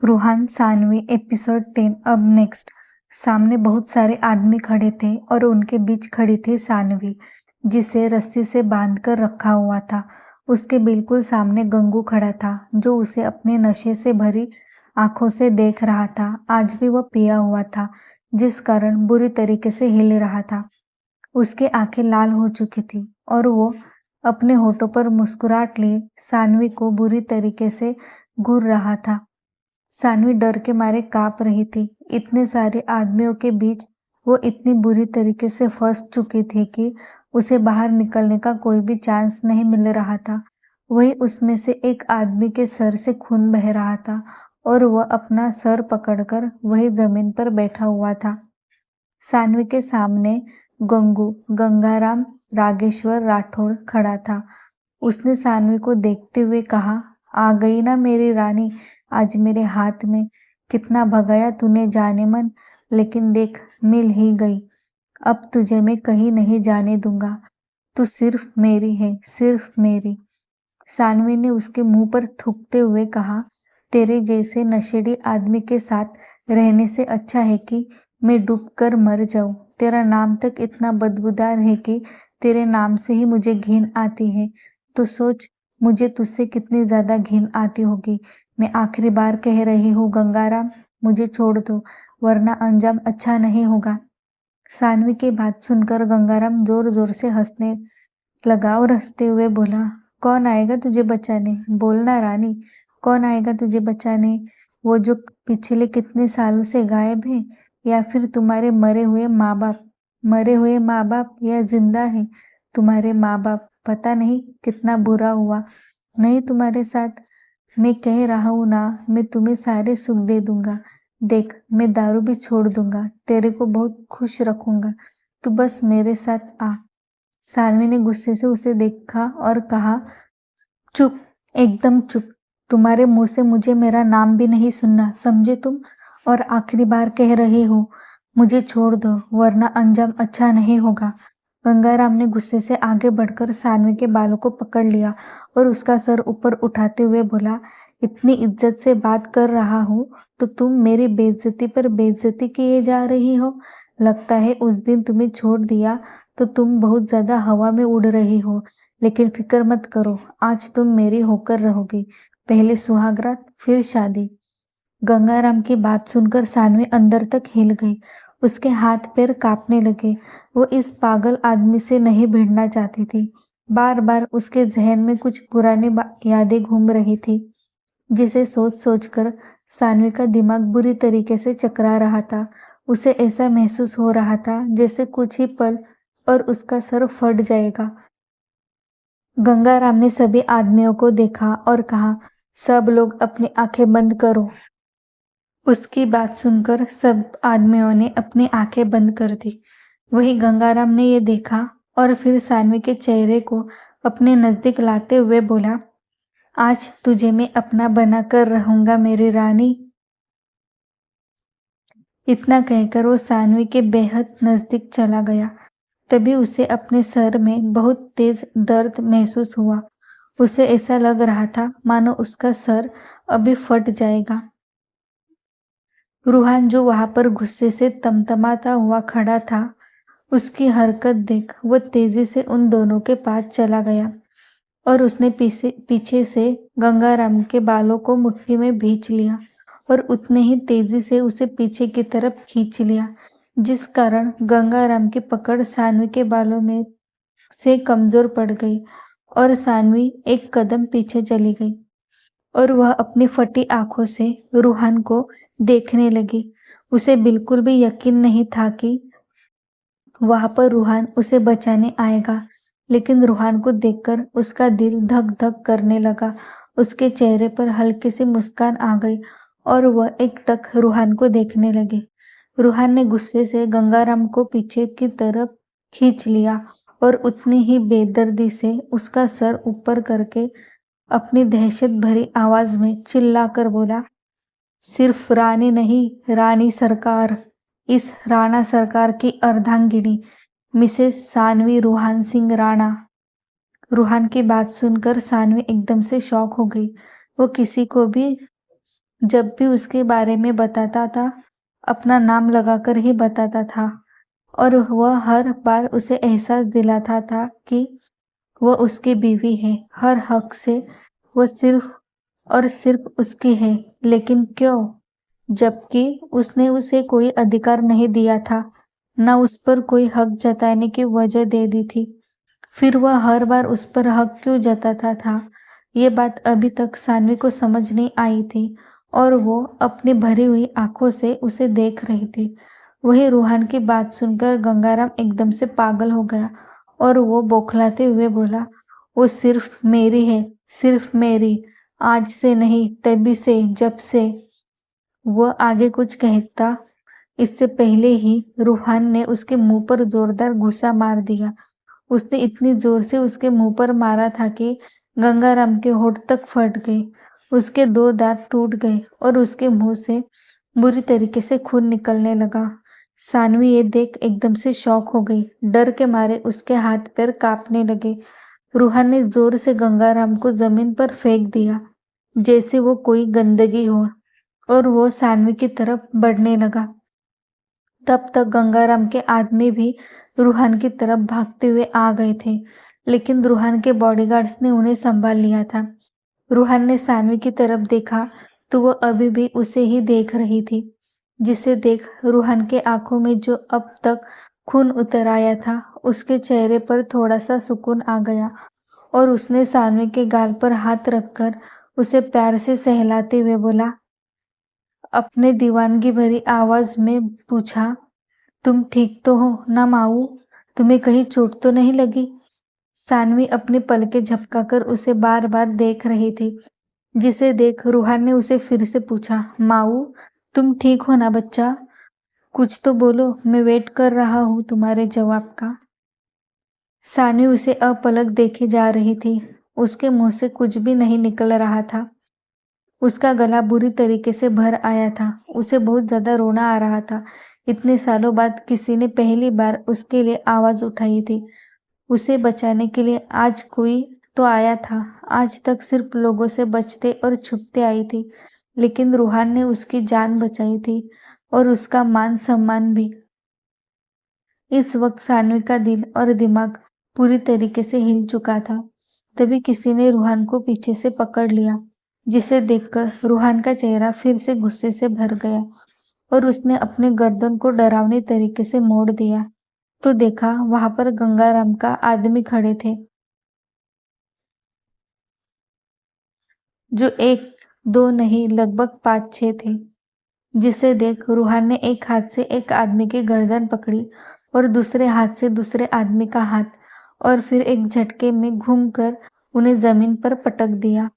Ruhaan Saanvi episode 10। अब next. सामने बहुत सारे आदमी खड़े थे और उनके बीच खड़ी थी सानवी, जिसे रस्सी से बांधकर रखा हुआ था। उसके बिल्कुल सामने गंगू खड़ा था, जो उसे अपने नशे से भरी आंखों से देख रहा था। आज भी वह पिया हुआ था, जिस कारण बुरी तरीके से हिल रहा था। उसकी आंखें लाल हो चुकी थी और वो अपने होठों पर मुस्कुराहट लिए सानवी को बुरी तरीके से घूर रहा था। सानवी डर के मारे कांप रही थी। इतने सारे आदमियों के बीच वो इतनी बुरी तरीके से फंस चुकी थी कि उसे बाहर निकलने का कोई भी चांस नहीं मिल रहा था। वही उसमें से एक आदमी के सर से खून बह रहा था और वह अपना सर पकड़कर वही जमीन पर बैठा हुआ था। सानवी के सामने गंगू गंगाराम रागेश्वर राठौड़ खड़ा था। उसने सानवी को देखते हुए कहा, आ गई ना मेरी रानी, आज मेरे हाथ में। कितना भगाया तूने जाने मन, लेकिन देख मिल ही गई। अब तुझे मैं कहीं नहीं जाने दूंगा। तू सिर्फ मेरी है, सिर्फ मेरी। सानवी ने उसके मुंह पर थूकते हुए कहा, तेरे जैसे नशेड़ी आदमी के साथ रहने से अच्छा है कि मैं डूब कर मर जाऊं। तेरा नाम तक इतना बदबूदार है कि तेरे नाम से ही मुझे घिन आती है। तो सोच, मुझे तुझसे कितनी ज्यादा घिन आती होगी। मैं आखिरी बार कह रही हूँ गंगाराम, मुझे छोड़ दो, वरना अंजाम अच्छा नहीं होगा। सानवी की बात सुनकर गंगाराम जोर जोर से हंसने लगा और हंसते हुए बोला, कौन आएगा तुझे बचाने? बोलना रानी, कौन आएगा तुझे बचाने? वो जो पिछले कितने सालों से गायब है, या फिर तुम्हारे मरे हुए माँ बाप? मरे हुए माँ बाप या जिंदा है तुम्हारे माँ बाप? पता नहीं कितना बुरा हुआ नहीं तुम्हारे साथ। मैं कह रहा हूं ना, मैं तुम्हें सारे सुख दे दूंगा। देख, मैं दारू भी छोड़ दूंगा, तेरे को बहुत खुश रखूंगा। तू बस मेरे साथ आ। सानवी ने गुस्से से उसे देखा और कहा, चुप, एकदम चुप। तुम्हारे मुंह से मुझे मेरा नाम भी नहीं सुनना, समझे तुम? और आखिरी बार कह रही हूँ, मुझे छोड़ दो, वरना अंजाम अच्छा नहीं होगा। गंगाराम ने गुस्से से आगे बढ़कर सानवी के बालों को पकड़ लिया और उसका सर ऊपर उठाते हुए बोला, इतनी इज्जत से बात कर रहा हूँ तो तुम मेरी बेइज्जती पर बेइज्जती किए जा रही हो। लगता है उस दिन तुम्हें छोड़ दिया तो तुम बहुत ज्यादा हवा में उड़ रही हो। लेकिन फिक्र मत करो, आज तुम मेरी होकर रहोगी। पहले सुहागरात, फिर शादी। गंगाराम की बात सुनकर सानवी अंदर तक हिल गई। उसके हाथ पैर कांपने लगे। वो इस पागल आदमी से नहीं भिड़ना चाहती थी। बार बार उसके जहन में कुछ पुरानी यादें घूम रही थी, जिसे सोच सोचकर सानवी का दिमाग बुरी तरीके से चकरा रहा था। उसे ऐसा महसूस हो रहा था जैसे कुछ ही पल और उसका सर फट जाएगा। गंगाराम ने सभी आदमियों को देखा और कहा, सब लोग अपनी आंखें बंद करो। उसकी बात सुनकर सब आदमियों ने अपनी आंखें बंद कर दी। वही गंगाराम ने ये देखा और फिर सानवी के चेहरे को अपने नजदीक लाते हुए बोला, आज तुझे मैं अपना बनाकर रहूंगा मेरी रानी। इतना कहकर वो सानवी के बेहद नजदीक चला गया। तभी उसे अपने सर में बहुत तेज दर्द महसूस हुआ। उसे ऐसा लग रहा था मानो उसका सर अभी फट जाएगा। रूहान, जो वहां पर गुस्से से तमतमाता हुआ खड़ा था, उसकी हरकत देख वो तेजी से उन दोनों के पास चला गया और उसने पीछे से गंगाराम के बालों को मुट्ठी में भींच लिया और उतने ही तेजी से उसे पीछे की तरफ खींच लिया, जिस कारण गंगाराम की पकड़ सानवी के बालों में से कमजोर पड़ गई और सानवी एक कदम पीछे चली गई और वह अपनी फटी आंखों से रूहान को देखने लगी। उसे बिल्कुल भी यकीन नहीं था कि वहां पर रूहान उसे बचाने आएगा, लेकिन रूहान को देखकर उसका दिल धक धक करने लगा। उसके चेहरे पर हल्की सी मुस्कान आ गई और वह एकटक रूहान को देखने लगी। रूहान ने गुस्से से गंगाराम को पीछे की तरफ खींच लिया और उतनी ही बेदर्दी से उसका सर ऊपर करके अपनी दहशत भरी आवाज में चिल्लाकर बोला, सिर्फ रानी नहीं, रानी सरकार, इस राणा सरकार की अर्धांगिनी मिसेस सानवी रूहान सिंह राणा। रूहान की बात सुनकर सानवी एकदम से शॉक हो गई। वो किसी को भी जब भी उसके बारे में बताता था, अपना नाम लगाकर ही बताता था और वह हर बार उसे एहसास दिलाता था कि वह उसकी बीवी है, हर हक से वह सिर्फ और सिर्फ उसकी है। लेकिन क्यों? जबकि उसने उसे कोई अधिकार नहीं दिया था, न उस पर कोई हक जताने की वजह दे दी थी। फिर वह हर बार उस पर हक क्यों जताता था? ये बात अभी तक सान्वी को समझ नहीं आई थी और वो अपनी भरी हुई आंखों से उसे देख रही थी। वही रूहान की बात सुनकर गंगाराम एकदम से पागल हो गया और वो बौखलाते हुए बोला, वो सिर्फ मेरी है, सिर्फ मेरी, आज से नहीं, तभी से, जब से। वह आगे कुछ कहता इससे पहले ही रूहान ने उसके मुंह पर जोरदार घूंसा मार दिया। उसने इतनी जोर से उसके मुंह पर मारा था कि गंगाराम के होंठ तक फट गए, उसके 2 दांत टूट गए और उसके मुंह से बुरी तरीके से खून निकलने लगा। सानवी ये देख एकदम से शॉक हो गई। डर के मारे उसके हाथ पैर कांपने लगे। रूहान ने जोर से गंगाराम को जमीन पर फेंक दिया, जैसे वो कोई गंदगी हो, और वो सानवी की तरफ बढ़ने लगा। तब तक गंगाराम के आदमी भी रूहान की तरफ भागते हुए आ गए थे, लेकिन रूहान के बॉडीगार्ड्स ने उन्हें संभाल लिया था। रूहान ने सानवी की तरफ देखा तो वह अभी भी उसे ही देख रही थी, जिसे देख रूहान के आंखों में जो अब तक खून उतर आया था, उसके चेहरे पर थोड़ा सा सुकून आ गया और उसने सानवी के गाल पर हाथ रखकर उसे प्यार से सहलाते हुए बोला, अपने दीवानगी भरी आवाज में पूछा, तुम ठीक तो हो ना माऊ? तुम्हें कहीं चोट तो नहीं लगी? सानवी अपनी पलकें झपकाकर उसे बार बार देख रही थी, जिसे देख रूहान ने उसे फिर से पूछा, माऊ, तुम ठीक हो ना बच्चा? कुछ तो बोलो, मैं वेट कर रहा हूं तुम्हारे जवाब का। सानवी उसे अपलक देखे जा रही थी। उसके मुंह से कुछ भी नहीं निकल रहा था। उसका गला बुरी तरीके से भर आया था। उसे बहुत ज्यादा रोना आ रहा था। इतने सालों बाद किसी ने पहली बार उसके लिए आवाज उठाई थी। उसे बचाने के लिए आज कोई तो आया था। आज तक सिर्फ लोगों से बचते और छुपते आई थी, लेकिन रूहान ने उसकी जान बचाई थी और उसका मान सम्मान भी। इस वक्त सानवी का दिल और दिमाग पूरी तरीके से हिल चुका था। तभी किसी ने रूहान को पीछे से पकड़ लिया, जिसे देखकर रूहान का चेहरा फिर से गुस्से से भर गया और उसने अपने गर्दन को डरावनी तरीके से मोड़ दिया तो देखा वहां पर गंगाराम का आदमी खड़े थे, जो 1-2 नहीं लगभग 5-6 थे। जिसे देख रूहान ने एक हाथ से एक आदमी की गर्दन पकड़ी और दूसरे हाथ से दूसरे आदमी का हाथ, और फिर एक झटके में घूमकर उन्हें जमीन पर पटक दिया।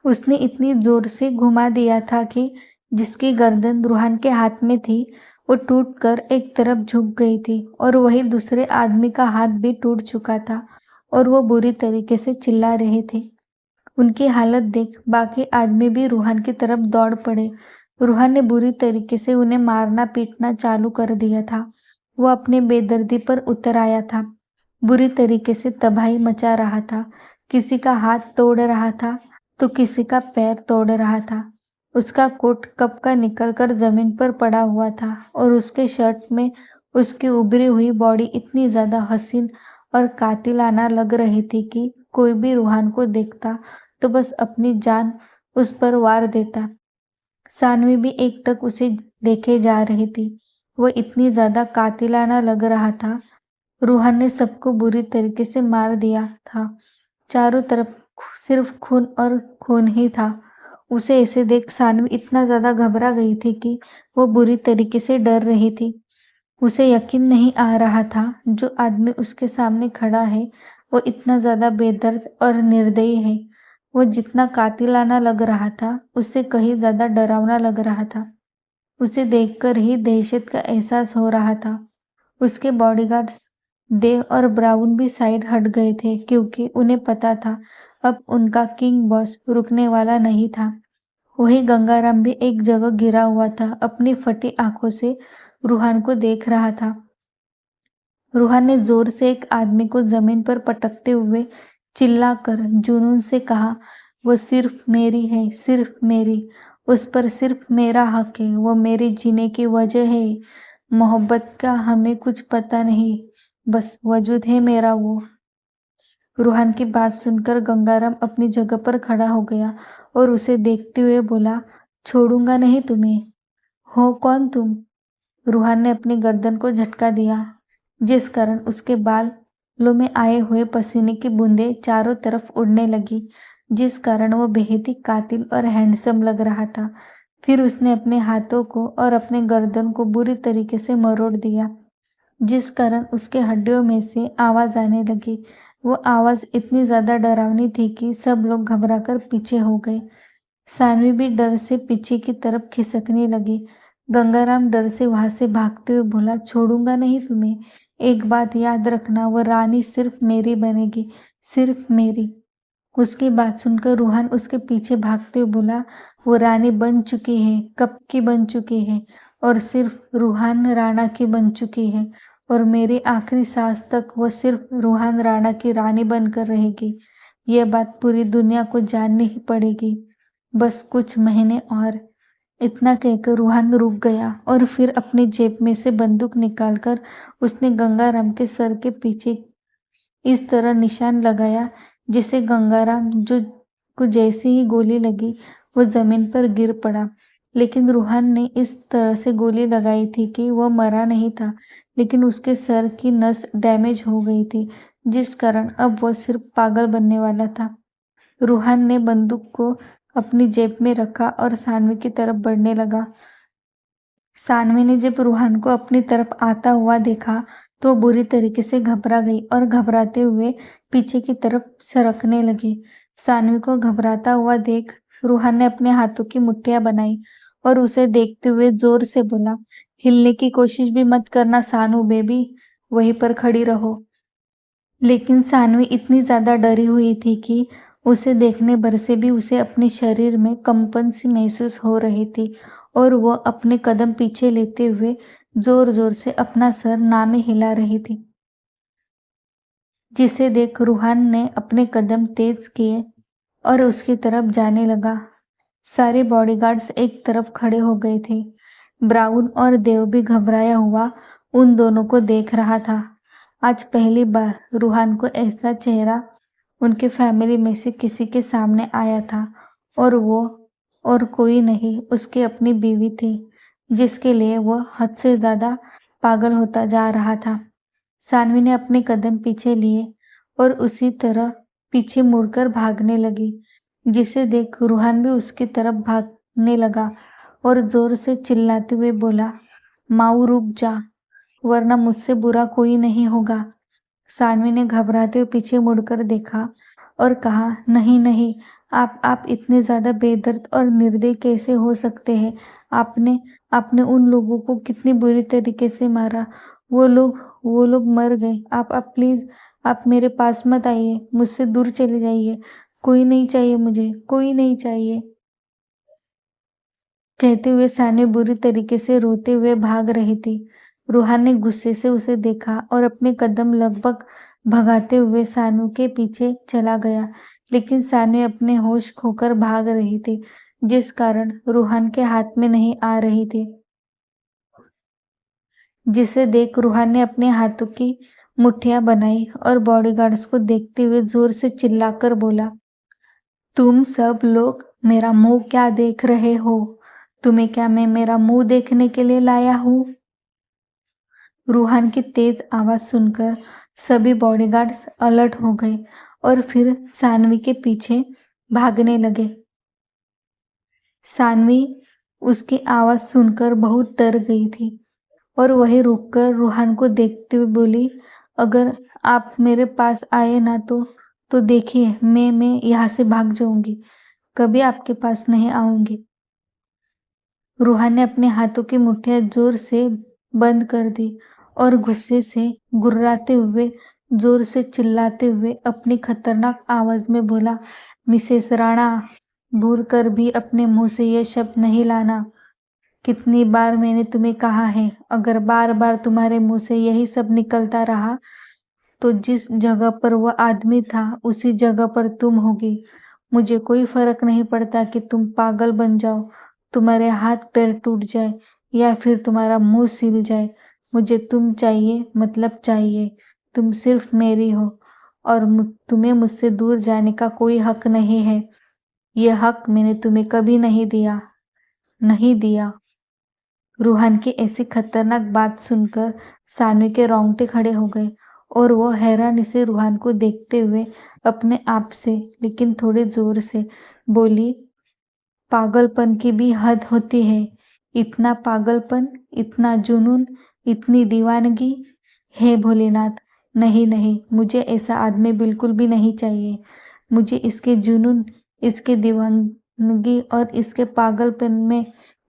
उसने इतनी जोर से घुमा दिया था कि जिसकी गर्दन रूहान के हाथ में थी वो टूटकर एक तरफ झुक गई थी और वही दूसरे आदमी का हाथ भी टूट चुका था और वो बुरी तरीके से चिल्ला रहे थे। उनकी हालत देख बाकी आदमी भी रूहान की तरफ दौड़ पड़े। रूहान ने बुरी तरीके से उन्हें मारना पीटना चालू कर दिया था। वो अपने बेदर्दी पर उतर आया था, बुरी तरीके से तबाही मचा रहा था। किसी का हाथ तोड़ रहा था तो किसी का पैर तोड़ रहा था। उसका कोट कब का निकल कर जमीन पर पड़ा हुआ था और उसके शर्ट में उसकी उभरी हुई बॉडी इतनी ज्यादा हसीन और कातिलाना लग रही थी कि कोई भी रूहान को देखता तो बस अपनी जान उस पर वार देता। सानवी भी एकटक उसे देखे जा रही थी। वो इतनी ज्यादा कातिलाना लग रहा था। रूहान ने सबको बुरी तरीके से मार दिया था। चारों तरफ सिर्फ खून और खून ही था। उसे ऐसे देख सानवी इतना ज्यादा घबरा गई थी कि वो बुरी तरीके से डर रही थी। उसे यकीन नहीं आ रहा था जो आदमी उसके सामने खड़ा है वो इतना ज्यादा बेदर्द और निर्दयी है। वो जितना कातिलाना लग रहा था उससे कहीं ज्यादा डरावना लग रहा था। उसे देखकर ही दहशत का एहसास हो रहा था। उसके बॉडीगार्ड्स देव और ब्राउन भी साइड हट गए थे क्योंकि उन्हें पता था अब उनका किंग बॉस रुकने वाला नहीं था। वही गंगाराम भी एक जगह गिरा हुआ था, अपनी फटी आंखों से रूहान को देख रहा था। रूहान ने जोर से एक आदमी को जमीन पर पटकते हुए चिल्लाकर जुनून से कहा, वो सिर्फ मेरी है, सिर्फ मेरी, उस पर सिर्फ मेरा हक है, वो मेरे जीने की वजह है। मोहब्बत का हमें कुछ पता नहीं, बस वजूद है मेरा वो। रूहान की बात सुनकर गंगाराम अपनी जगह पर खड़ा हो गया और उसे देखते हुए बोला, छोड़ूंगा नहीं तुम्हें। हो कौन तुम? रूहान ने अपनी गर्दन को झटका दिया, जिस कारण उसके बालों में आए हुए पसीने की बूंदें चारों तरफ उड़ने लगी, जिस कारण वो बेहद ही कातिल और हैंडसम लग रहा था। फिर उसने अपने हाथों को और अपने गर्दन को बुरी तरीके से मरोड़ दिया, जिस कारण उसके हड्डियों में से आवाज आने लगी। वो आवाज इतनी ज्यादा डरावनी थी कि सब लोग घबराकर पीछे हो गए। सानवी भी डर से पीछे की तरफ खिसकने लगी। गंगाराम डर से वहां से भागते हुए बोला, छोड़ूंगा नहीं तुम्हें। एक बात याद रखना, वो रानी सिर्फ मेरी बनेगी, सिर्फ मेरी। उसकी बात सुनकर रूहान उसके पीछे भागते हुए बोला, वो रानी बन चुकी है, कब की बन चुकी है, और सिर्फ रूहान राणा की बन चुकी है, और मेरी आखिरी सांस तक वो सिर्फ रूहान राणा की रानी बनकर रहेगी। यह बात पूरी दुनिया को जाननी ही पड़ेगी, बस कुछ महीने और। इतना कहकर रूहान रुक गया और फिर अपनी जेब में से बंदूक निकालकर उसने गंगाराम के सर के पीछे इस तरह निशान लगाया, जिसे गंगाराम जो को जैसे ही गोली लगी वो जमीन पर गिर पड़ा। लेकिन रूहान ने इस तरह से गोली लगाई थी कि वह मरा नहीं था, लेकिन उसके सर की नस डैमेज हो गई थी, जिस कारण अब वह सिर्फ पागल बनने वाला था। रूहान ने बंदूक को अपनी जेब में रखा और सानवी की तरफ बढ़ने लगा। सानवी ने जब रूहान को अपनी तरफ आता हुआ देखा तो बुरी तरीके से घबरा गई और घबराते हुए पीछे की तरफ सरकने लगी। सानवी को घबराता हुआ देख रूहान ने अपने हाथों की मुट्ठियां बनाई और उसे देखते हुए जोर से बोला, हिलने की कोशिश भी मत करना सानू बेबी, वहीं पर खड़ी रहो। लेकिन सानवी इतनी ज्यादा डरी हुई थी कि उसे देखने भर से भी उसे अपने शरीर में कंपन सी महसूस हो रही थी और वह अपने कदम पीछे लेते हुए जोर जोर से अपना सर ना में हिला रही थी, जिसे देख रूहान ने अपने कदम तेज किए और उसकी तरफ जाने लगा। सारे बॉडीगार्ड्स एक तरफ खड़े हो गए थे। ब्राउन और देव भी घबराया हुआ उन दोनों को देख रहा था। आज पहली बार रूहान को ऐसा चेहरा उनके फैमिली में से किसी के सामने आया था, और वो और कोई नहीं, उसकी अपनी बीवी थी, जिसके लिए वह हद से ज्यादा पागल होता जा रहा था। सानवी ने अपने कदम पीछे लिए और उसी तरह पीछे मुड़कर भागने लगी, जिसे देख रूहान भी उसकी तरफ भागने लगा और जोर से चिल्लाते हुए बोला, माऊ रुक जा, वरना मुझसे बुरा कोई नहीं होगा। सानवी ने घबराते हुए पीछे मुड़कर देखा और कहा, नहीं नहीं, आप इतने ज्यादा बेदर्द और निर्दयी कैसे हो सकते हैं? आपने आपने उन लोगों को कितनी बुरी तरीके से मारा। वो लोग मर गए। आप प्लीज, आप मेरे पास मत आइए, मुझसे दूर चले जाइए। कोई नहीं चाहिए मुझे, कोई नहीं चाहिए। कहते हुए सानवी बुरी तरीके से रोते हुए भाग रही थी। रूहान ने गुस्से से उसे देखा और अपने कदम लगभग भगाते हुए सानू के पीछे चला गया, लेकिन सानवी अपने होश खोकर भाग रही थी, जिस कारण रूहान के हाथ में नहीं आ रही थी, जिसे देख रूहान ने अपने हाथों की मुट्ठियां बनाई और बॉडीगार्ड्स को देखते हुए जोर से चिल्लाकर बोला, तुम सब लोग मेरा मुंह क्या देख रहे हो? तुम्हें क्या मैं मेरा मुंह देखने के लिए लाया हूं? रूहान की तेज आवाज सुनकर सभी बॉडीगार्ड्स अलर्ट हो गए और फिर सानवी के पीछे भागने लगे। सानवी उसकी आवाज सुनकर बहुत डर गई थी और वहीं रुककर रूहान को देखते हुए बोली, अगर आप मेरे पास आए ना तो देखिए, मैं यहाँ से भाग जाऊंगी, कभी आपके पास नहीं आऊंगी। रूहान ने अपने हाथों की मुट्ठियां जोर से बंद कर दी और गुस्से से गुर्राते हुए जोर से चिल्लाते हुए अपनी खतरनाक आवाज में बोला, मिसेस राणा, भूल कर भी अपने मुंह से यह शब्द नहीं लाना। कितनी बार मैंने तुम्हें कहा है, अगर बार बार तुम्हारे मुंह से यही सब निकलता रहा तो जिस जगह पर वह आदमी था उसी जगह पर तुम होगी। मुझे कोई फर्क नहीं पड़ता कि तुम पागल बन जाओ, तुम्हारे हाथ पैर टूट जाए या फिर तुम्हारा मुंह सिल जाए, मुझे तुम चाहिए, मतलब चाहिए। तुम सिर्फ मेरी हो और तुम्हें मुझसे दूर जाने का कोई हक नहीं है। यह हक मैंने तुम्हें कभी नहीं दिया, नहीं दिया। रूहान की ऐसी खतरनाक बात सुनकर सानवी के रोंगटे खड़े हो गए और वो हैरानी से रूहान को देखते हुए अपने आप से, लेकिन थोड़े जोर से बोली, पागलपन की भी हद होती है। इतना पागलपन, इतना जुनून, इतनी दीवानगी। हे भोलेनाथ, नहीं नहीं, मुझे ऐसा आदमी बिल्कुल भी नहीं चाहिए। मुझे इसके जुनून, इसके दीवानगी और इसके पागलपन में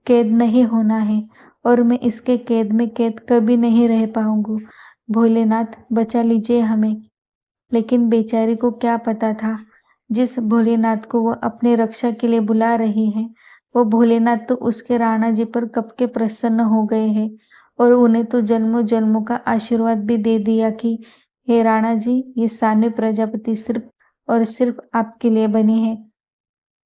कैद नहीं होना है और मैं इसके कैद में कैद कभी नहीं रह पाऊंगी। भोलेनाथ, बचा लीजिए हमें। लेकिन बेचारी को क्या पता था, जिस भोलेनाथ को वो अपने रक्षा के लिए बुला रही है, वो भोलेनाथ तो उसके राणा जी पर कब के प्रसन्न हो गए हैं और उन्हें तो जन्मों जन्मों का आशीर्वाद भी दे दिया कि हे राणा जी, ये सानवी प्रजापति सिर्फ और सिर्फ आपके लिए बनी है।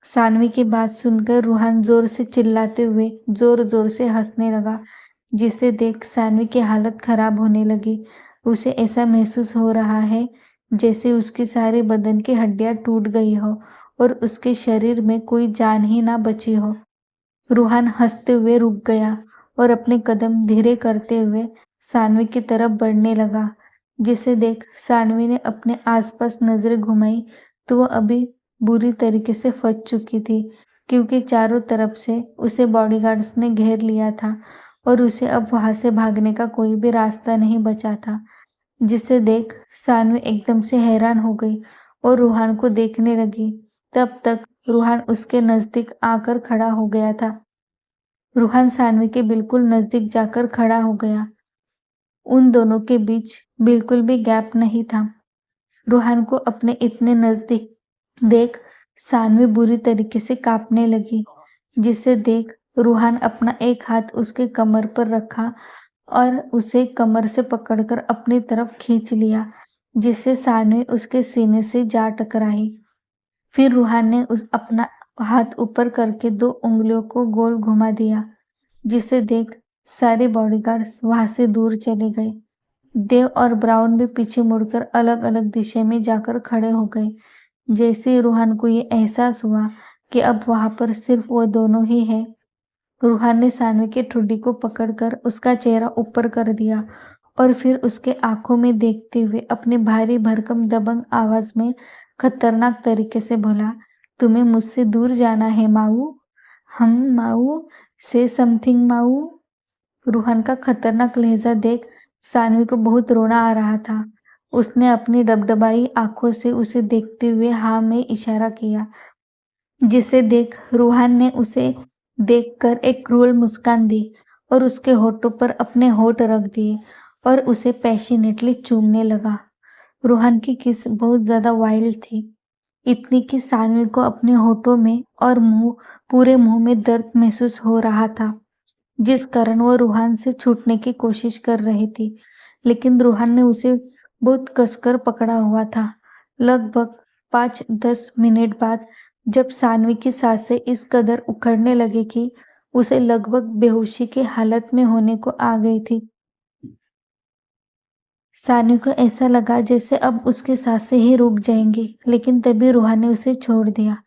सानवी की बात सुनकर रूहान जोर से चिल्लाते हुए जोर जोर से हंसने लगा, जिसे देख सानवी की हालत खराब होने लगी। उसे ऐसा महसूस हो रहा है जैसे उसकी सारे बदन की हड्डियां टूट गई हो और उसके शरीर में कोई जान ही ना बची हो। रूहान हंसते हुए रुक गया और अपने कदम धीरे करते हुए सानवी की तरफ बढ़ने लगा, जिसे देख सानवी ने अपने आसपास नजरें घुमाई तो वो अभी बुरी तरीके से फंस चुकी थी, क्योंकि चारों तरफ से उसे बॉडीगार्ड्स ने घेर लिया था और उसे अब वहां से भागने का कोई भी रास्ता नहीं बचा था। जिसे देख सानवी एकदम से हैरान हो गई और रूहान को देखने लगी। तब तक रूहान उसके नजदीक आकर खड़ा हो गया था। रूहान सानवी के बिल्कुल नजदीक जाकर खड़ा हो गया। उन दोनों के बीच बिल्कुल भी गैप नहीं था। रूहान को अपने इतने नजदीक देख सानवी बुरी तरीके से कांपने लगी, जिसे देख रूहान अपना एक हाथ उसके कमर पर रखा और उसे कमर से पकड़कर अपनी तरफ खींच लिया, जिससे सानवी उसके सीने से जा टकराई। फिर रूहान ने उस अपना हाथ ऊपर करके 2 उंगलियों को गोल घुमा दिया, जिसे देख सारे बॉडीगार्ड्स वहां से दूर चले गए। देव और ब्राउन भी पीछे मुड़कर अलग अलग दिशा में जाकर खड़े हो गए। जैसे ही रूहान को ये एहसास हुआ कि अब वहां पर सिर्फ वो दोनों ही है, रूहान ने सानवी के ठुड्डी को पकड़कर उसका चेहरा ऊपर कर दिया और फिर उसके आंखों में देखते हुए अपने भारी भरकम दबंग आवाज में खतरनाक तरीके से बोला, तुम्हें मुझसे दूर जाना है माऊ? हम माऊ, से समथिंग माऊ। रूहान का खतरनाक लहजा देख सानवी को बहुत रोना आ रहा था। उसने अपनी डबडबाई आंखों से उसे देखते हुए हाँ में इशारा किया, जिसे देख रूहान ने उसे देखकर एक क्रूर मुस्कान दी और उसके होठों पर अपने होठ रख दिए और उसे पैशनेटली चूमने लगा। रूहान की किस बहुत ज्यादा वाइल्ड थी, इतनी कि सानवी को अपने होठों में और पूरे मुंह में दर्द महसूस हो रहा था, जिस कारण वो रूहान से छूटने की कोशिश कर रही थी, लेकिन रूहान ने उसे बहुत कसकर पकड़ा हुआ था। लगभग 5-10 मिनट बाद जब सानवी की सांसें इस कदर उखड़ने लगी कि उसे लगभग बेहोशी की हालत में होने को आ गई थी, सानवी को ऐसा लगा जैसे अब उसकी सांसें ही रुक जाएंगी, लेकिन तभी रूहान ने उसे छोड़ दिया।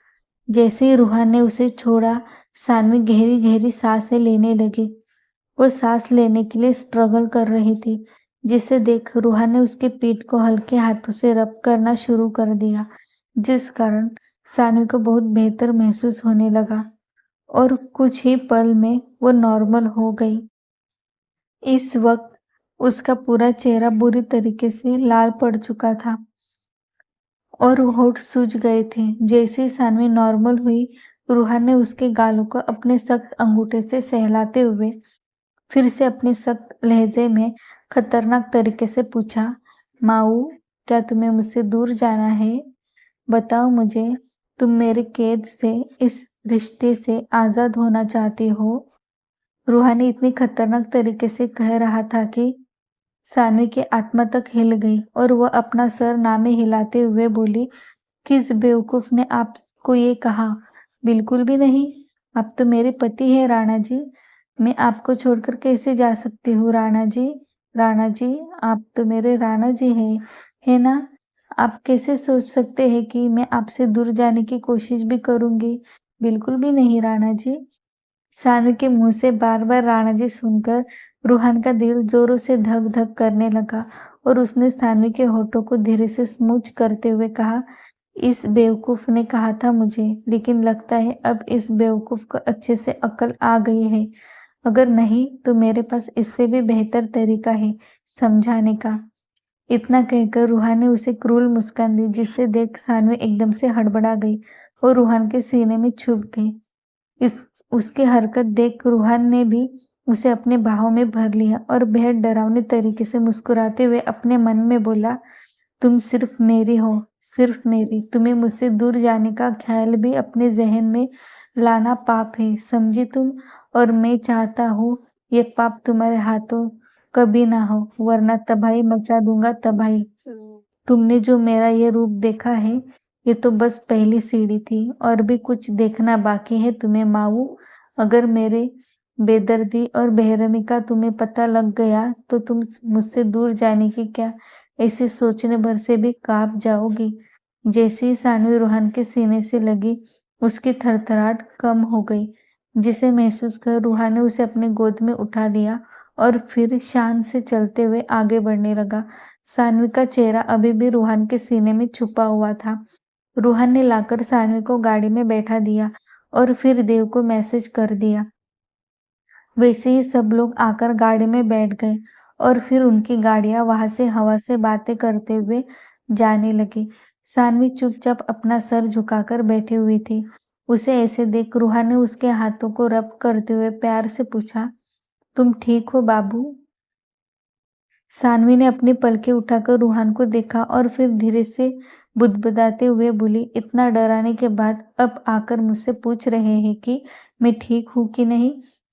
जैसे ही रूहान ने उसे छोड़ा, सानवी गहरी गहरी सांसें लेने लगी। वो सांस लेने के लिए स्ट्रगल कर रही थी, जिसे देख रूहान ने उसके पीठ को हल्के हाथों से रब करना शुरू कर दिया, जिस कारण सानवी को बहुत बेहतर महसूस होने लगा और कुछ ही पल में वो नॉर्मल हो गई। इस वक्त उसका पूरा चेहरा बुरी तरीके से लाल पड़ चुका था और होठ सूज गए थे। जैसे ही सानवी नॉर्मल हुई, रूहान ने उसके गालों को अपने सख्त अंगूठे से सहलाते हुए फिर से अपने सख्त लहजे में खतरनाक तरीके से पूछा, माऊ, क्या तुम्हें मुझसे दूर जाना है? बताओ मुझे, तुम मेरे कैद से, इस रिश्ते से आजाद होना चाहती हो? रूहानी इतनी खतरनाक तरीके से कह रहा था कि सानवी की आत्मा तक हिल गई और वह अपना सर नामे हिलाते हुए बोली, किस बेवकूफ ने आपको ये कहा? बिल्कुल भी नहीं। आप तो मेरे पति हैं राणा जी। मैं आपको छोड़कर कैसे जा सकती हूँ राणा जी? राणा जी, आप तो मेरे राणा जी हैं, है ना? आप कैसे सोच सकते हैं कि मैं आपसे दूर जाने की कोशिश भी करूँगी? बिल्कुल भी नहीं राणा जी। सानू के मुँह से बार-बार राणा जी सुनकर रूहान का दिल ज़ोरों से धक-धक करने लगा और उसने सानवी के होठों को धीरे से स्मूच करते हुए कहा, इस बेवकूफ़ ने कहा था मुझे, लेकिन लगता है अब इस बेवकूफ़ को अच्छे से अक्ल आ गई है। अगर नहीं, तो मेरे पास इससे भी बेहतर तरीका है समझाने का। इतना कहकर रूहान ने उसे क्रूर मुस्कान दी, जिसे देख सानवी एकदम से हड़बड़ा गई और रूहान के सीने में छुप गई। इस उसकी हरकत देख रूहान ने भी उसे अपने बाहों में भर लिया और बेहद डरावने तरीके से मुस्कुराते हुए अपने मन में बोला, तुम सिर्फ मेरी हो, सिर्फ मेरी। तुम्हें मुझसे दूर जाने का ख्याल भी अपने ज़हन में लाना पाप है, समझी तुम? और मैं चाहता हूँ ये पाप तुम्हारे हाथों कभी ना हो, वरना तबाही मचा दूंगा, तबाही। तुमने जो मेरा ये रूप देखा है, ये तो बस पहली सीढ़ी थी और भी कुछ देखना बाकी है तुम्हें माऊ। अगर मेरे बेदर्दी और बेरहमी का तुम्हें पता लग गया, तो तुम मुझसे दूर जाने की क्या ऐसे सोचने भर से भी काँप जाओगी। जैसे ही सानवी रूहान के सीने से लगी, उसकी थरथराहट कम हो गई, जिसे महसूस कर रूहान ने उसे अपने गोद में उठा लिया और फिर शान से चलते हुए आगे बढ़ने लगा। सानवी का चेहरा अभी भी रूहान के सीने में छुपा हुआ था। रूहान ने लाकर सानवी को गाड़ी में बैठा दिया और फिर देव को मैसेज कर दिया। वैसे ही सब लोग आकर गाड़ी में बैठ गए और फिर उनकी गाड़ियां वहां से हवा से बातें करते हुए जाने लगी। सानवी चुपचाप अपना सर झुकाकर बैठी हुई थी। उसे ऐसे देख रूहान ने उसके हाथों को रब करते हुए प्यार से पूछा, तुम ठीक हो बाबू? सानवी ने अपनी पलकें उठाकर रूहान को देखा और फिर धीरे से बुदबुदाते हुए बोली, इतना डराने के बाद अब आकर मुझसे पूछ रहे हैं कि मैं ठीक हूं कि नहीं?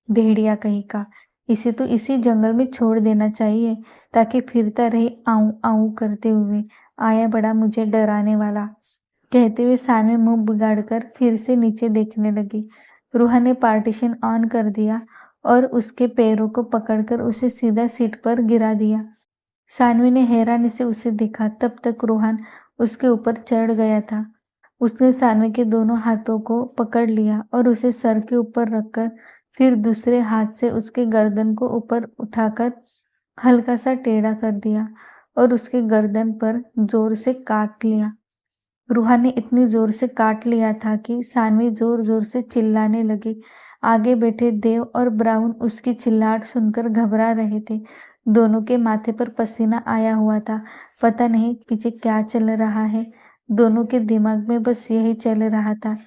भेड़िया कहीं का। इसे तो इसी जंगल में छोड़ देना चाहिए ताकि फिरता रहे आऊं आऊं करते हुए। आया बड़ा मुझे डराने वाला। कहते हुए सानवी मुंह बिगाड़कर फिर से नीचे देखने लगी। रूहान ने पार्टीशन ऑन कर दिया और उसके पैरों को पकड़कर उसे सीधा सीट पर गिरा दिया। सानवी ने हैरानी से उसे देखा, तब तक रोहन उसके ऊपर चढ़ गया था। उसने सानवी के दोनों हाथों को पकड़ लिया और उसे सर के ऊपर रखकर फिर दूसरे हाथ से उसके गर्दन को ऊपर उठाकर हल्का सा टेढ़ा कर दिया और उसके गर्दन पर जोर से काट लिया। रूहा ने इतनी जोर से काट लिया था कि सानवी जोर जोर से चिल्लाने लगी। आगे बैठे देव और ब्राउन उसकी चिल्लाहट सुनकर घबरा रहे थे। दोनों के माथे पर पसीना आया हुआ था। पता नहीं पीछे क्या चल रहा है। दोनों के दिमाग में बस यही चल रहा था।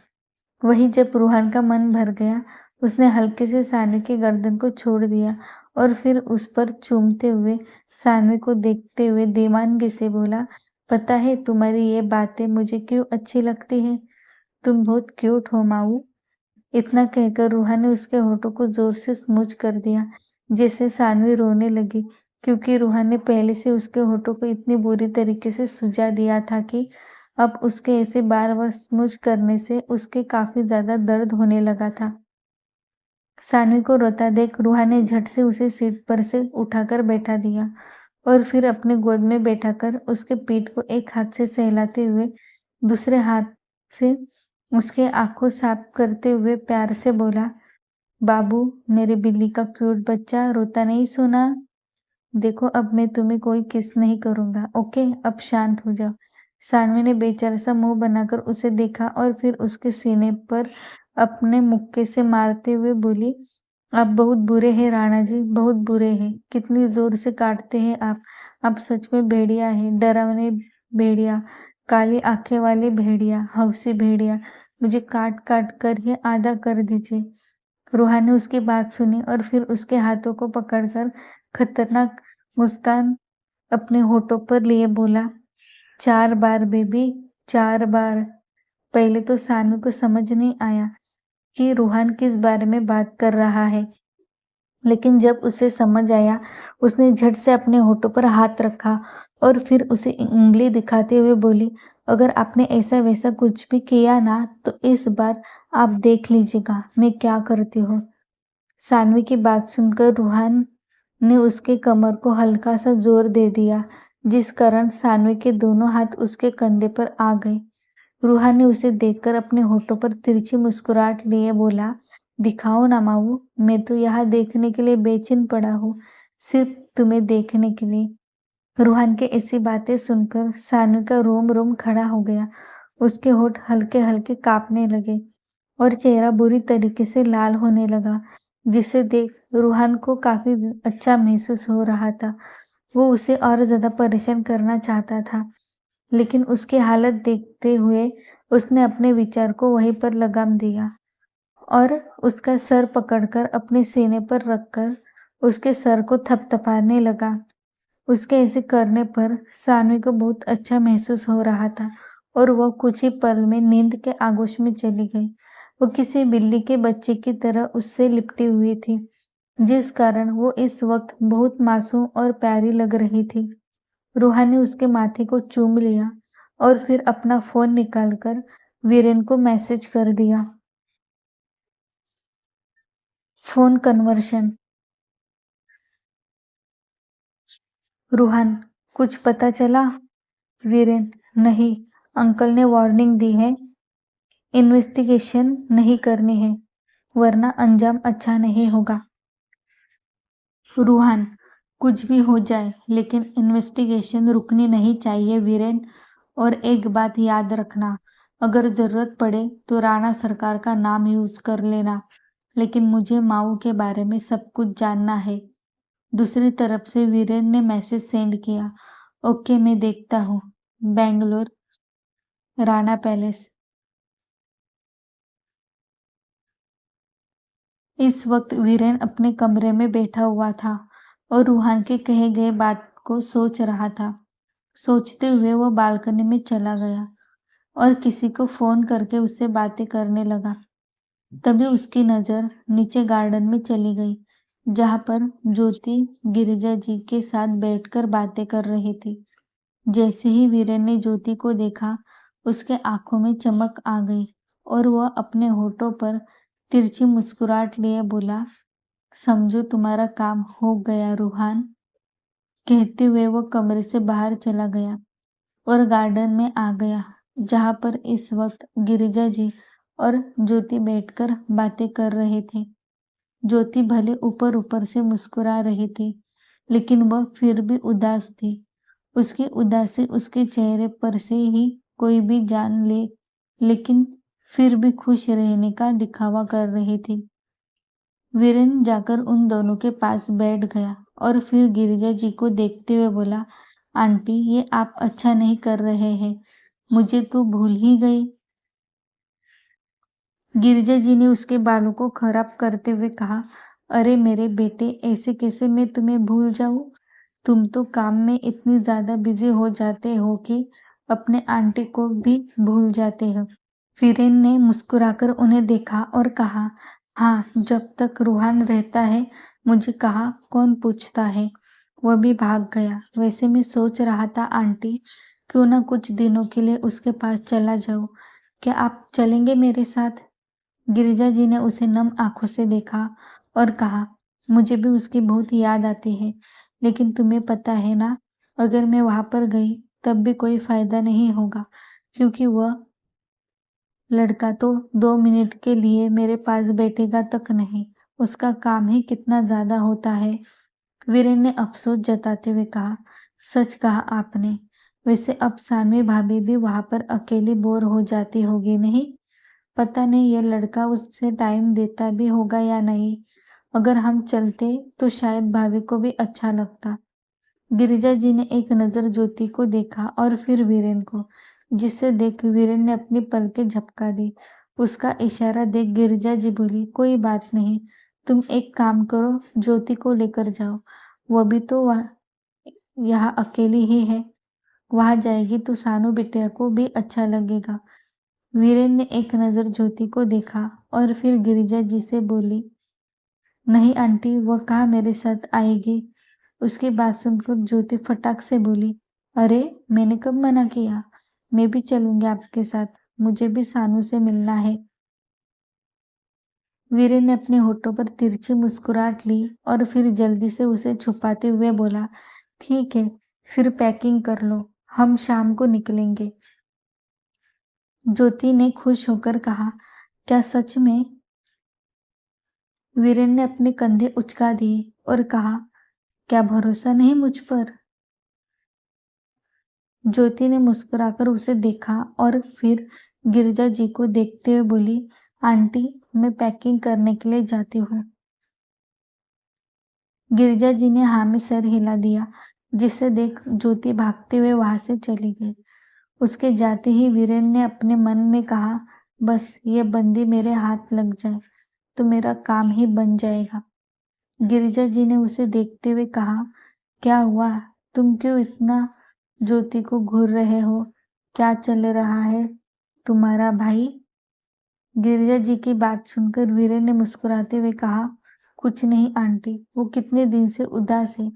वहीं जब रूहान का मन भर गया, उसने हल्के से सानवी की गर्दन को छोड़ दिया और फिर उस पर चूमते हुए सानवी को देखते हुए दीवानगी से बोला, पता है तुम्हारी ये बातें मुझे क्यों अच्छी लगती है? तुम बहुत क्यूट हो माऊ। इतना कहकर रूहा ने उसके होठों को जोर से स्मूच कर दिया, जिससे सानवी रोने लगी, क्योंकि रूहा ने पहले से उसके होठों को इतनी बुरी तरीके से सुझा दिया था कि अब उसके ऐसे बार बार स्मूच करने से उसके काफी ज्यादा दर्द होने लगा था। सानवी को रोता देख रूहा ने झट से उसे सीट पर से उठाकर बैठा दिया और फिर अपने गोद में बैठाकर उसके पीठ को एक हाथ से सहलाते हुए दूसरे हाथ से उसके आंखों साफ करते हुए प्यार से बोला, बाबू मेरे बिल्ली का क्यूट बच्चा, रोता नहीं सोना। देखो अब मैं तुम्हें कोई किस नहीं करूंगा, ओके? अब शांत हो जाओ। सानवी ने बेचारा सा मुंह बनाकर उसे देखा और फिर उसके सीने पर अपने मुक्के से मारते हुए बोली, आप बहुत बुरे हैं राणा जी, बहुत बुरे हैं। कितनी जोर से काटते हैं आप। आप सच में भेड़िया हैं, डरावने भेड़िया, काली आंखें वाले भेड़िया, हौसी भेड़िया। मुझे काट काट कर ही आधा कर दीजिए। रूहा ने उसकी बात सुनी और फिर उसके हाथों को पकड़कर खतरनाक मुस्कान अपने होठों पर लिए बोला, 4 बार बेबी, 4 बार। पहले तो सानू को समझ नहीं आया कि रूहान किस बारे में बात कर रहा है, लेकिन जब उसे समझ आया, उसने झट से अपने होठों पर हाथ रखा और फिर उसे उंगली दिखाते हुए बोली, अगर आपने ऐसा-वैसा कुछ भी किया ना, तो इस बार आप देख लीजिएगा मैं क्या करती हूँ। सानवी की बात सुनकर रूहान ने उसके कमर को हल्का-सा जोर दे दिया, जिस कारण सानवी के दोनों हाथ उसके कंधे पर आ गए। रूहान ने उसे देखकर अपने होठों पर तिरछी मुस्कुराहट लिए बोला, "दिखाओ ना माऊ, मैं तो यहाँ देखने के लिए बेचैन पड़ा हूँ, सिर्फ तुम्हें देखने के लिए।" रूहान की ऐसी बातें सुनकर सानवी का रोम-रोम खड़ा हो गया। उसके होठ हल्के-हल्के काँपने लगे और चेहरा बुरी तरीके से लाल होने लगा, जिसे देख रूहान को काफ़ी अच्छा महसूस हो रहा था। वो उसे और ज़्यादा परेशान करना चाहता था, लेकिन उसकी हालत देखते हुए उसने अपने विचार को वहीं पर लगाम दिया और उसका सर पकड़कर अपने सीने पर रखकर उसके सर को थपथपाने लगा। उसके ऐसे करने पर सानवी को बहुत अच्छा महसूस हो रहा था और वह कुछ ही पल में नींद के आगोश में चली गई। वो किसी बिल्ली के बच्चे की तरह उससे लिपटी हुई थी, जिस कारण वो इस वक्त बहुत मासूम और प्यारी लग रही थी। रूहा ने उसके माथे को चूम लिया और फिर अपना फ़ोन निकालकर वीरेन को मैसेज कर दिया। Phone conversion. रूहान, कुछ पता चला? वीरेन, नहीं, अंकल ने वार्निंग दी है, इन्वेस्टिगेशन नहीं करनी है, वरना अंजाम अच्छा नहीं होगा। रूहान, कुछ भी हो जाए लेकिन इन्वेस्टिगेशन रुकनी नहीं चाहिए वीरेन। और एक बात याद रखना, अगर जरूरत पड़े तो राणा सरकार का नाम यूज कर लेना, लेकिन मुझे माऊ के बारे में सब कुछ जानना है। दूसरी तरफ से वीरेन ने मैसेज सेंड किया, ओके मैं देखता हूँ। बेंगलोर, राणा पैलेस। इस वक्त वीरेन अपने कमरे में बैठा हुआ था और रूहान के कहे गए बात को सोच रहा था। सोचते हुए वो बालकनी में चला गया और किसी को फोन करके उससे बातें करने लगा। तभी उसकी नजर नीचे गार्डन में चली गई, जहां पर ज्योति गिरिजा जी के साथ बैठकर बातें कर रही थी। जैसे ही वीरेन ने ज्योति को देखा, उसके आंखों में चमक आ गई और वह अपने होठों पर तिरछी मुस्कुराहट लिए बोला, समझो तुम्हारा काम हो गया रूहान। कहते हुए वो कमरे से बाहर चला गया और गार्डन में आ गया, जहां पर इस वक्त गिरिजा जी और ज्योति बैठकर बातें कर रहे थे। ज्योति भले ऊपर ऊपर से मुस्कुरा रही थी, लेकिन वह फिर भी उदास थी। उसकी उदासी उसके चेहरे पर से ही कोई भी जान ले, लेकिन फिर भी खुश रहने का दिखावा कर रही थी। वीरेन जाकर उन दोनों के पास बैठ गया और फिर गिरिजा जी को देखते हुए बोला, आंटी ये आप अच्छा नहीं कर रहे हैं, मुझे तो भूल ही गई। गिरिजा जी ने उसके बालों को खराब करते हुए कहा, अरे मेरे बेटे, ऐसे कैसे मैं तुम्हें भूल जाऊं? तुम तो काम में इतनी ज्यादा बिजी हो जाते हो कि अपने आंटी को भी भूल जाते हो। वीरेन ने मुस्कुराकर उन्हें देखा और कहा, हाँ, जब तक रूहान रहता है मुझे कहा कौन पूछता है। वह भी भाग गया। वैसे मैं सोच रहा था आंटी, क्यों ना कुछ दिनों के लिए उसके पास चला जाऊं। क्या आप चलेंगे मेरे साथ? गिरिजा जी ने उसे नम आंखों से देखा और कहा, मुझे भी उसकी बहुत याद आती है, लेकिन तुम्हें पता है ना, अगर मैं वहां पर गई तब भी कोई फायदा नहीं होगा, क्योंकि वह लड़का तो 2 मिनट के लिए मेरे पास बैठेगा तक नहीं। उसका काम ही कितना ज्यादा होता है। वीरेन ने अफसोस जताते हुए कहा, सच कहा आपने। वैसे अब सानवी भाभी भी वहां पर अकेली बोर हो जाती होगी नहीं? पता नहीं यह लड़का उससे टाइम देता भी होगा या नहीं। अगर हम चलते तो शायद भाभी को भी अच्छा लगता। गिरिजा जी ने एक नजर ज्योति को देखा और फिर वीरेन को, जिसे देख वीरेन ने अपनी पलकें झपका दी। उसका इशारा देख गिरिजा जी बोली, कोई बात नहीं, तुम एक काम करो, ज्योति को लेकर जाओ। वो भी तो यहाँ अकेली ही है, वहां जाएगी तो सानू बिटिया को भी अच्छा लगेगा। वीरेन ने एक नजर ज्योति को देखा और फिर गिरिजा जी से बोली, नहीं आंटी, वह कहाँ मेरे साथ आएगी। उसकी बात सुनकर ज्योति फटाक से बोली, अरे मैंने कब मना किया। मैं भी चलूंगी आपके साथ, मुझे भी सानू से मिलना है। वीरेन ने अपने होठों पर तिरछी मुस्कुराहट ली और फिर जल्दी से उसे छुपाते हुए बोला, ठीक है, फिर पैकिंग कर लो, हम शाम को निकलेंगे। ज्योति ने खुश होकर कहा, क्या सच में? वीरेन ने अपने कंधे उचका दिए और कहा, क्या भरोसा नहीं मुझ पर? ज्योति ने मुस्कुराकर उसे देखा और फिर गिरिजा जी को देखते हुए बोली, आंटी, मैं पैकिंग करने के लिए जाती हूँ। गिरिजा जी ने हाँ में सर हिला दिया, जिसे देख ज्योति भागते हुए वहां से चली गई। उसके जाते ही वीरेन ने अपने मन में कहा, बस ये बंदी मेरे हाथ लग जाए तो मेरा काम ही बन जाएगा। गिरिजा जी ने उसे देखते हुए कहा, क्या हुआ? तुम क्यों इतना ज्योति को घूर रहे हो? क्या चल रहा है तुम्हारा भाई? गिरिजा जी की बात सुनकर वीरेन ने मुस्कुराते हुए कहा, कुछ नहीं आंटी, वो कितने दिन से उदास है।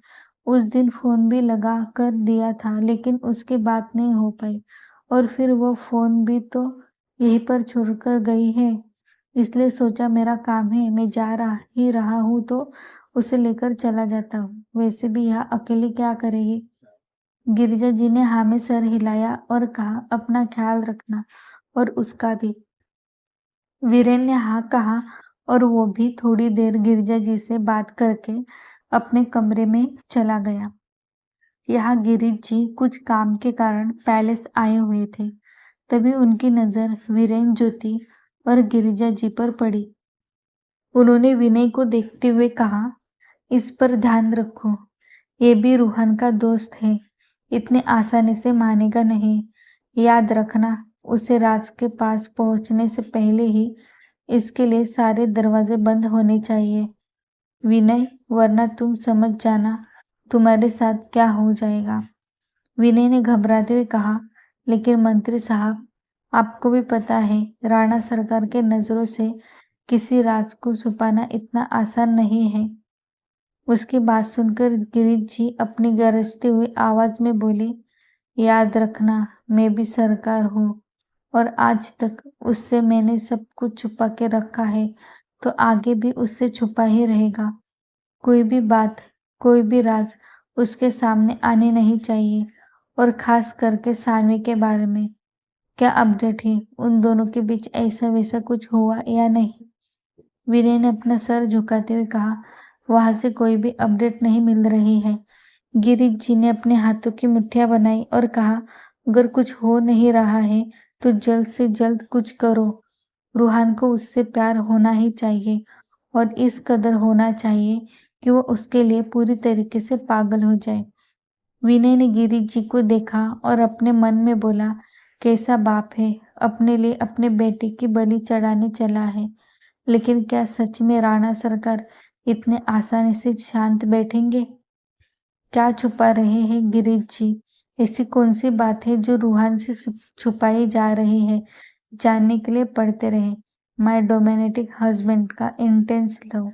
उस दिन फोन भी लगा कर दिया था लेकिन उसकी बात नहीं हो पाई और फिर वो फोन भी तो यहीं पर छोड़कर गई है। इसलिए सोचा मेरा काम है, मैं जा रहा हूँ तो उसे लेकर चला जाता हूँ। वैसे भी यहाँ अकेले क्या करेगी? गिरिजा जी ने हाँ में सर हिलाया और कहा, अपना ख्याल रखना और उसका भी। वीरेन ने हाँ कहा और वो भी थोड़ी देर गिरिजा जी से बात करके अपने कमरे में चला गया। यहाँ गिरिज जी कुछ काम के कारण पैलेस आए हुए थे। तभी उनकी नजर वीरेन, ज्योति और गिरिजा जी पर पड़ी। उन्होंने विनय को देखते हुए कहा, इस पर ध्यान रखो, ये भी रूहान का दोस्त है, इतने आसानी से मानेगा नहीं। याद रखना, उसे राज के पास पहुंचने से पहले ही इसके लिए सारे दरवाजे बंद होने चाहिए। विनय, वरना तुम समझ जाना तुम्हारे साथ क्या हो जाएगा। विनय ने घबराते हुए कहा, लेकिन मंत्री साहब, आपको भी पता है राणा सरकार के नजरों से किसी राज को छुपाना इतना आसान नहीं है। उसकी बात सुनकर गिरीश जी अपनी गरजते हुए आवाज में बोले, याद रखना, मैं भी सरकार हूँ और आज तक उससे मैंने सब कुछ छुपा के रखा है तो आगे भी उससे छुपा ही रहेगा। कोई भी बात, कोई भी राज उसके सामने आने नहीं चाहिए। और खास करके सानवी के बारे में क्या अपडेट है? उन दोनों के बीच ऐसा वैसा कुछ हुआ या नहीं? विनय ने अपना सर झुकाते हुए कहा, वहां से कोई भी अपडेट नहीं मिल रही है। गिरीश जी ने अपने हाथों की मुट्ठियां बनाई और कहा, अगर कुछ हो नहीं रहा है तो जल्द से जल्द कुछ करो। रूहान को उससे प्यार होना ही चाहिए और इस कदर होना चाहिए कि वो उसके लिए पूरी तरीके से पागल हो जाए। विनय ने गिरीश जी को देखा और अपने मन में बोला, कैसा बाप है, अपने लिए अपने बेटे की बलि चढ़ाने चला है। लेकिन क्या सच में राणा सरकार इतने आसानी से शांत बैठेंगे? क्या छुपा रहे हैं गिरीश जी? ऐसी कौन सी बात है जो रूहान से छुपाई जा रही है? जानने के लिए पढ़ते रहे माय डोमेनेटिक हस्बैंड का intense love.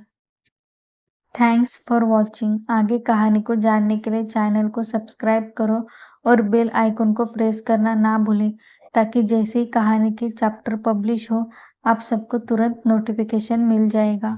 Thanks for watching. आगे कहानी को जानने के लिए चैनल को सब्सक्राइब करो और बेल आइकन को प्रेस करना ना भूलें ताकि जैसे ही कहानी के चैप्टर पब्लिश हो आप सबको तुरंत नोटिफिकेशन मिल जाएगा।